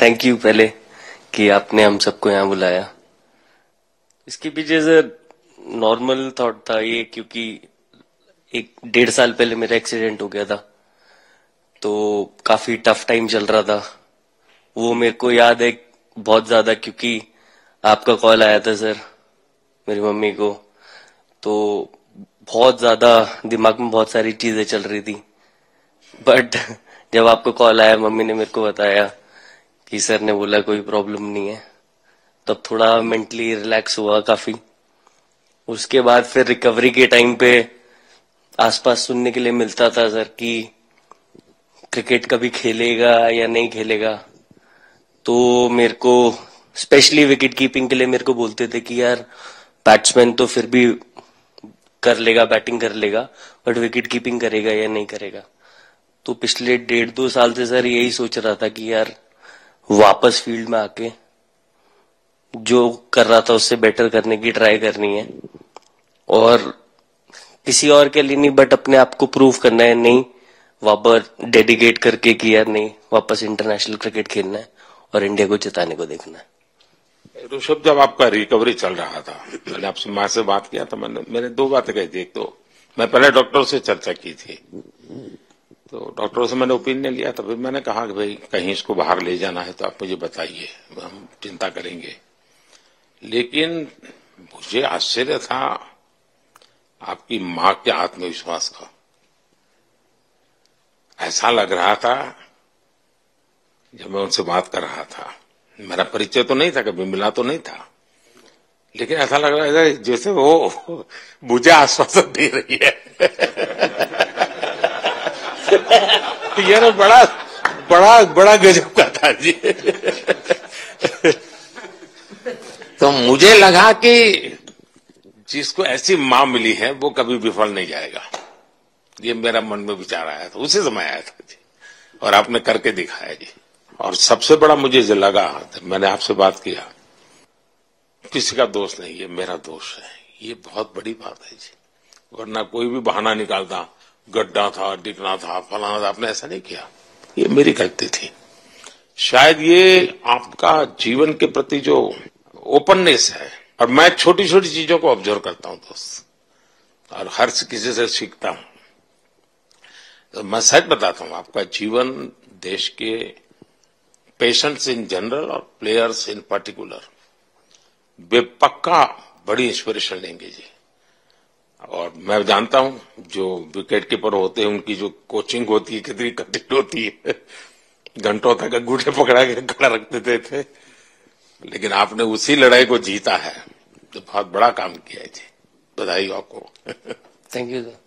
Thank you पहले कि आपने हम सबको यहाँ बुलाया। इसके पीछे सर नॉर्मल थॉट था ये, क्योंकि 1-1.5 साल पहले मेरा एक्सीडेंट हो गया था, तो काफी टफ टाइम चल रहा था। वो मेरे को याद है बहुत ज्यादा, क्योंकि आपका कॉल आया था सर मेरी मम्मी को, तो बहुत ज्यादा दिमाग में बहुत सारी चीजें चल रही थी। बट जब आपको कॉल आया, मम्मी ने मेरे को बताया कि सर ने बोला कोई प्रॉब्लम नहीं है, तब थोड़ा मेंटली रिलैक्स हुआ काफी। उसके बाद फिर रिकवरी के टाइम पे आसपास सुनने के लिए मिलता था सर कि क्रिकेट कभी खेलेगा या नहीं खेलेगा, तो मेरे को स्पेशली विकेट कीपिंग के लिए मेरे को बोलते थे कि यार बैट्समैन तो फिर भी कर लेगा, बैटिंग कर लेगा, बट विकेट कीपिंग करेगा या नहीं करेगा। तो पिछले 1.5-2 साल से सर यही सोच रहा था कि यार वापस फील्ड में आके जो कर रहा था उससे बेटर करने की ट्राई करनी है, और किसी और के लिए नहीं बट अपने आप को प्रूव करना है, नहीं वापस डेडिकेट करके कि यार नहीं वापस इंटरनेशनल क्रिकेट खेलना है और इंडिया को जिताने को देखना है। ऋषभ, जब आपका रिकवरी चल रहा था, मैंने आपसे माँ से बात किया तो मैंने 2 बातें कही थी। एक तो मैं पहले डॉक्टर से चर्चा की थी, तो डॉक्टरों से मैंने ओपिनियन लिया, तो फिर मैंने कहा कि भाई कहीं इसको बाहर ले जाना है तो आप मुझे बताइए, हम चिंता करेंगे। लेकिन मुझे आश्चर्य था आपकी माँ के आत्मविश्वास का। ऐसा लग रहा था जब मैं उनसे बात कर रहा था, मेरा परिचय तो नहीं था, कभी मिला तो नहीं था, लेकिन ऐसा लग रहा है जैसे वो मुझे आश्वासन दे रही है। यार बड़ा बड़ा बड़ा गजब का था जी। तो मुझे लगा कि जिसको ऐसी मां मिली है वो कभी विफल नहीं जाएगा, ये मेरा मन में विचार आया था, उसी समय आया था जी, और आपने करके दिखाया जी। और सबसे बड़ा मुझे जो लगा, मैंने आपसे बात किया, किसी का दोष नहीं, ये मेरा दोष है, ये बहुत बड़ी बात है जी। वरना कोई भी बहाना निकालता, गड्ढा था, डिगना था, फलाना था, आपने ऐसा नहीं किया, ये मेरी गलती थी। शायद ये आपका जीवन के प्रति जो ओपननेस है, और मैं छोटी छोटी चीजों को ऑब्जर्व करता हूं दोस्त, और हर किसी से सीखता हूं। तो मैं सच बताता हूं, आपका जीवन देश के पेशेंट्स इन जनरल और प्लेयर्स इन पर्टिकुलर वे पक्का बड़ी इंस्पिरेशन लेंगे जी। और मैं जानता हूं जो विकेट कीपर होते हैं उनकी जो कोचिंग होती है कितनी कठिन होती है, घंटों तक अंगूठे पकड़ा के खड़ा रख देते थे, लेकिन आपने उसी लड़ाई को जीता है, तो बहुत बड़ा काम किया है जी, बधाई आपको। Thank you sir.